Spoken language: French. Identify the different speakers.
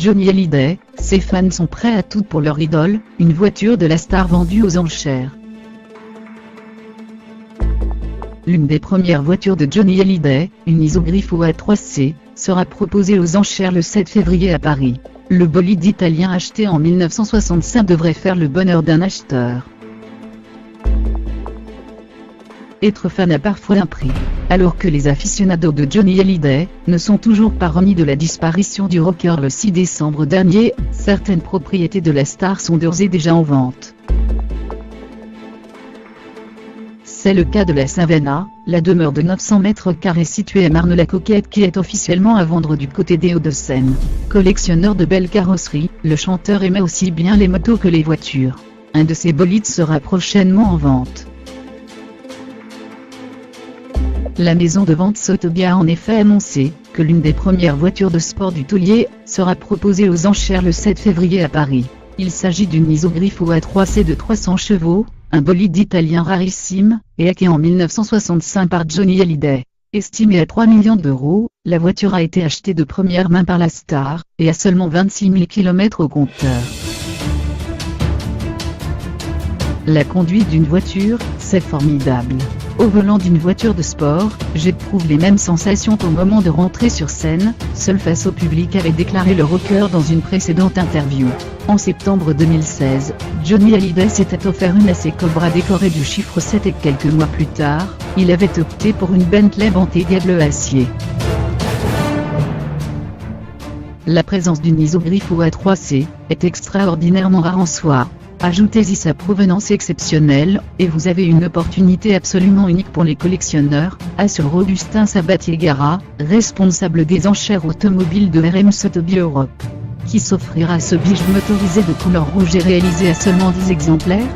Speaker 1: Johnny Hallyday, ses fans sont prêts à tout pour leur idole, une voiture de la star vendue aux enchères. L'une des premières voitures de Johnny Hallyday, une Isogrifo A3C, sera proposée aux enchères le 7 février à Paris. Le bolide italien acheté en 1965 devrait faire le bonheur d'un acheteur. Être fan a parfois un prix. Alors que les aficionados de Johnny Hallyday ne sont toujours pas remis de la disparition du rocker le 6 décembre dernier, certaines propriétés de la star sont d'ores et déjà en vente. C'est le cas de la Savannah, la demeure de 900 mètres carrés située à Marne-la-Coquette qui est officiellement à vendre du côté des Hauts-de-Seine. Collectionneur de belles carrosseries, le chanteur aimait aussi bien les motos que les voitures. Un de ses bolides sera prochainement en vente. La maison de vente Sotheby a en effet annoncé que l'une des premières voitures de sport du taulier sera proposée aux enchères le 7 février à Paris. Il s'agit d'une Isogrifo A3C de 300 chevaux, un bolide italien rarissime, et hacké en 1965 par Johnny Hallyday. Estimée à 3 millions d'euros, la voiture a été achetée de première main par la star, et a seulement 26 000 km au compteur. La conduite d'une voiture, c'est formidable. Au volant d'une voiture de sport, j'éprouve les mêmes sensations qu'au moment de rentrer sur scène, seul face au public, avait déclaré le rocker dans une précédente interview. En septembre 2016, Johnny Hallyday s'était offert une AC Cobra décorée du chiffre 7 et quelques mois plus tard, il avait opté pour une Bentley Bentayga bleu acier. La présence d'une Isogrifo A3C est extraordinairement rare en soi. Ajoutez-y sa provenance exceptionnelle, et vous avez une opportunité absolument unique pour les collectionneurs, assure Augustin Sabatier-Gara, responsable des enchères automobiles de RM Sotheby Europe. Qui s'offrira ce bijou motorisé de couleur rouge et réalisé à seulement 10 exemplaires ?